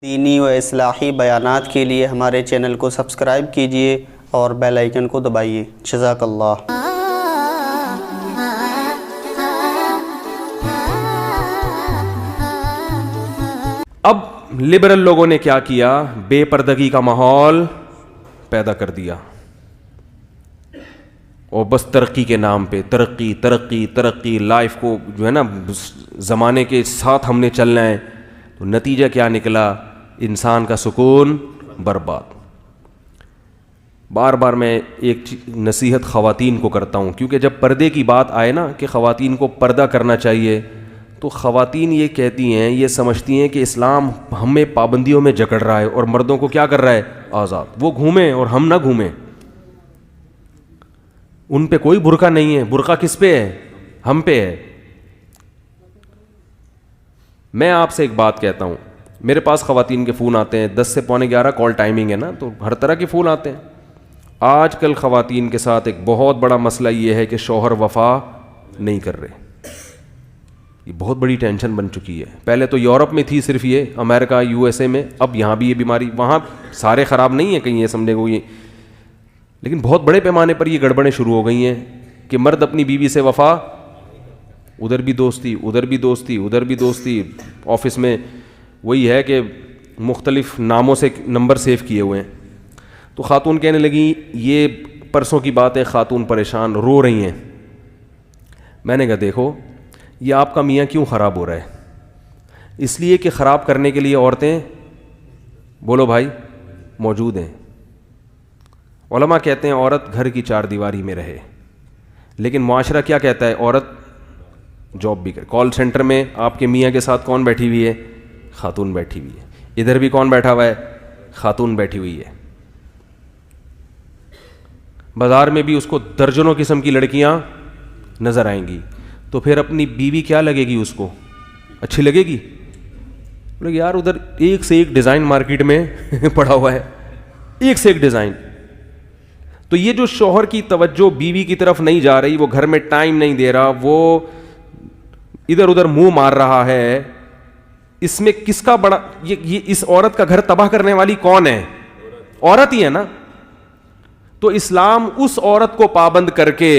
دینی و اصلاحی بیانات کے لیے ہمارے چینل کو سبسکرائب کیجیے اور بیل آئیکن کو دبائیے۔ جزاک اللہ۔ اب لبرل لوگوں نے کیا کیا؟ بے پردگی کا ماحول پیدا کر دیا، اور بس ترقی کے نام پہ ترقی ترقی ترقی، لائف کو جو ہے نا زمانے کے ساتھ ہم نے چلنا ہے۔ تو نتیجہ کیا نکلا؟ انسان کا سکون برباد۔ بار بار میں ایک نصیحت خواتین کو کرتا ہوں، کیونکہ جب پردے کی بات آئے نا کہ خواتین کو پردہ کرنا چاہیے، تو خواتین یہ کہتی ہیں، یہ سمجھتی ہیں کہ اسلام ہمیں پابندیوں میں جکڑ رہا ہے اور مردوں کو کیا کر رہا ہے؟ آزاد۔ وہ گھومیں اور ہم نہ گھومیں۔ ان پہ کوئی برقع نہیں ہے۔ برقع کس پہ ہے؟ ہم پہ ہے۔ میں آپ سے ایک بات کہتا ہوں، میرے پاس خواتین کے فون آتے ہیں، 10 سے 11:15 کال ٹائمنگ ہے نا، تو ہر طرح کے فون آتے ہیں۔ آج کل خواتین کے ساتھ ایک بہت بڑا مسئلہ یہ ہے کہ شوہر وفا نہیں کر رہے۔ یہ بہت بڑی ٹینشن بن چکی ہے۔ پہلے تو یورپ میں تھی صرف یہ، امریکہ USA میں، اب یہاں بھی یہ بیماری، وہاں سارے خراب نہیں ہیں کہیں یہ سمجھنے کو، یہ لیکن بہت بڑے پیمانے پر یہ گڑبڑیں شروع ہو گئی ہیں کہ مرد اپنی بیوی سے وفا، ادھر بھی دوستی ادھر بھی دوستی ادھر بھی دوستی، آفس میں وہی ہے کہ مختلف ناموں سے نمبر سیو کیے ہوئے ہیں۔ تو خاتون کہنے لگی، یہ پرسوں کی بات ہے، خاتون پریشان رو رہی ہیں۔ میں نے کہا دیکھو، یہ آپ کا میاں کیوں خراب ہو رہا ہے؟ اس لیے کہ خراب کرنے کے لیے عورتیں، بولو بھائی، موجود ہیں۔ علماء کہتے ہیں عورت گھر کی 4 دیواری میں رہے، لیکن معاشرہ کیا کہتا ہے؟ عورت جاب بھی کرے۔ کال سینٹر میں آپ کے میاں کے ساتھ کون بیٹھی ہوئی ہے؟ خاتون بیٹھی ہوئی ہے۔ ادھر بھی کون بیٹھا ہوا ہے؟ خاتون بیٹھی ہوئی ہے۔ بازار میں بھی اس کو درجنوں قسم کی لڑکیاں نظر آئیں گی، تو پھر اپنی بیوی کیا لگے گی؟ اس کو اچھی لگے گی؟ بولے یار ادھر ایک سے ایک ڈیزائن مارکیٹ میں پڑا ہوا ہے، ایک سے ایک ڈیزائن۔ تو یہ جو شوہر کی توجہ بیوی کی طرف نہیں جا رہی، وہ گھر میں ٹائم نہیں دے رہا، وہ ادھر ادھر منہ مار رہا ہے، اس میں کس کا بڑا، یہ اس عورت کا گھر تباہ کرنے والی کون ہے؟ عورت ہی ہے نا۔ تو اسلام اس عورت کو پابند کر کے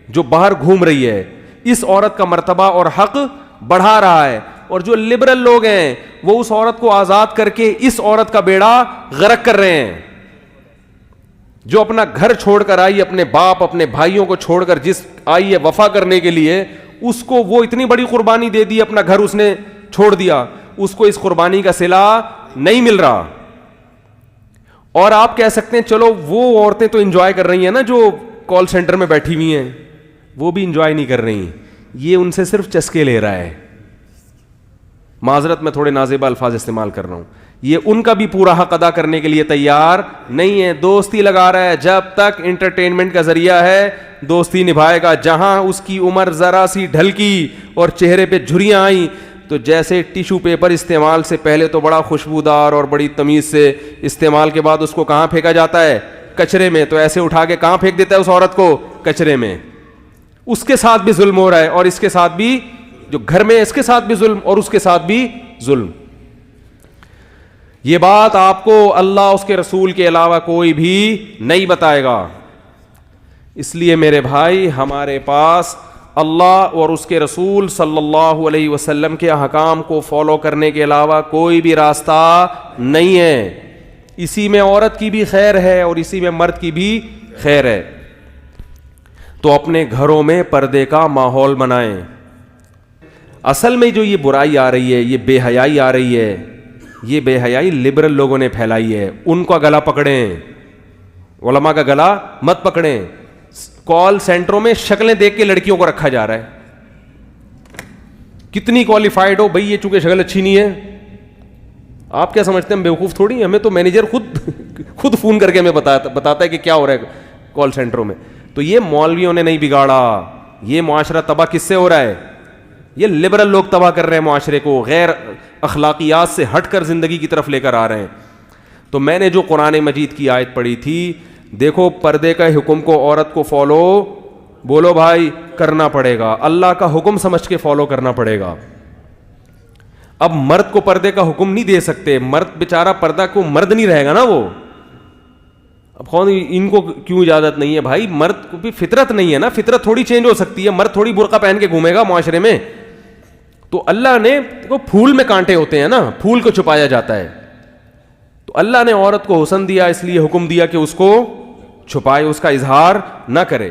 جو باہر گھوم رہی ہے، اس عورت کا مرتبہ اور حق بڑھا رہا ہے، اور جو لبرل لوگ ہیں وہ اس عورت کو آزاد کر کے اس عورت کا بیڑا غرق کر رہے ہیں۔ جو اپنا گھر چھوڑ کر آئی، اپنے باپ اپنے بھائیوں کو چھوڑ کر جس آئی ہے وفا کرنے کے لیے، اس کو وہ اتنی بڑی قربانی دے دی، اپنا گھر اس نے چھوڑ دیا، اس کو اس قربانی کا صلہ نہیں مل رہا۔ اور آپ کہہ سکتے ہیں چلو وہ عورتیں تو انجوائے کر رہی ہیں نا، جو کال سینٹر میں بیٹھی ہوئی ہیں، وہ بھی انجوائے نہیں کر رہی، یہ ان سے صرف چسکے لے رہا ہے۔ معذرت میں تھوڑے نازیبہ الفاظ استعمال کر رہا ہوں، یہ ان کا بھی پورا حق ادا کرنے کے لیے تیار نہیں ہے، دوستی لگا رہا ہے۔ جب تک انٹرٹینمنٹ کا ذریعہ ہے دوستی نبھائے گا۔ جہاں اس کی عمر ذرا سی ڈھلکی اور چہرے پہ جھریاں آئیں، تو جیسے ٹیشو پیپر استعمال سے پہلے تو بڑا خوشبودار اور بڑی تمیز سے، استعمال کے بعد اس کو کہاں پھینکا جاتا ہے؟ کچرے میں۔ تو ایسے اٹھا کے کہاں پھینک دیتا ہے اس عورت کو؟ کچرے میں۔ اس کے ساتھ بھی ظلم ہو رہا ہے، اور اس کے ساتھ بھی، جو گھر میں اس کے ساتھ بھی ظلم اور اس کے ساتھ بھی ظلم۔ یہ بات آپ کو اللہ اس کے رسول کے علاوہ کوئی بھی نہیں بتائے گا۔ اس لیے میرے بھائی، ہمارے پاس اللہ اور اس کے رسول صلی اللہ علیہ وسلم کے احکام کو فالو کرنے کے علاوہ کوئی بھی راستہ نہیں ہے۔ اسی میں عورت کی بھی خیر ہے اور اسی میں مرد کی بھی خیر ہے۔ تو اپنے گھروں میں پردے کا ماحول بنائیں۔ اصل میں جو یہ برائی آ رہی ہے، یہ بے حیائی آ رہی ہے، یہ بے حیائی لبرل لوگوں نے پھیلائی ہے۔ ان کا گلا پکڑیں، علماء کا گلا مت پکڑیں۔ کال سینٹروں میں شکلیں دیکھ کے لڑکیوں کو رکھا جا رہا ہے، کتنی کوالیفائڈ ہو بھائی، یہ چونکہ شکل اچھی نہیں ہے۔ آپ کیا سمجھتے ہیں ہم بیوقوف تھوڑی ہیں؟ ہمیں تو مینیجر خود فون کر کے ہمیں بتاتا ہے کہ کیا ہو رہا ہے کال سینٹروں میں۔ تو یہ مولویوں نے نہیں بگاڑا، یہ معاشرہ تباہ کس سے ہو رہا ہے؟ یہ لبرل لوگ تباہ کر رہے ہیں معاشرے کو، غیر اخلاقیات سے ہٹ کر زندگی کی طرف لے کر آ رہے ہیں۔ تو میں نے جو قرآن مجید کی آیت پڑھی تھی، دیکھو پردے کا حکم کو عورت کو فالو، بولو بھائی، کرنا پڑے گا، اللہ کا حکم سمجھ کے فالو کرنا پڑے گا۔ اب مرد کو پردے کا حکم نہیں دے سکتے, مرد بیچارہ پردہ کو مرد نہیں رہے گا نا وہ. اب کون ان کو کیوں اجازت نہیں ہے بھائی, مرد کو بھی فطرت نہیں ہے نا, فطرت تھوڑی چینج ہو سکتی ہے, مرد تھوڑی برقع پہن کے گھومے گا معاشرے میں. تو اللہ نے پھول میں کانٹے ہوتے ہیں نا, پھول کو چھپایا جاتا ہے, تو اللہ نے عورت کو حسن دیا اس لیے حکم دیا کہ اس کو چھپائے, اس کا اظہار نہ کرے.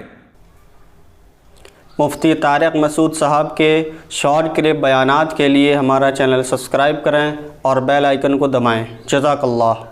مفتی طارق مسعود صاحب کے شارٹ کلپ بیانات کے لیے ہمارا چینل سبسکرائب کریں اور بیل آئیکن کو دبائیں. جزاک اللہ.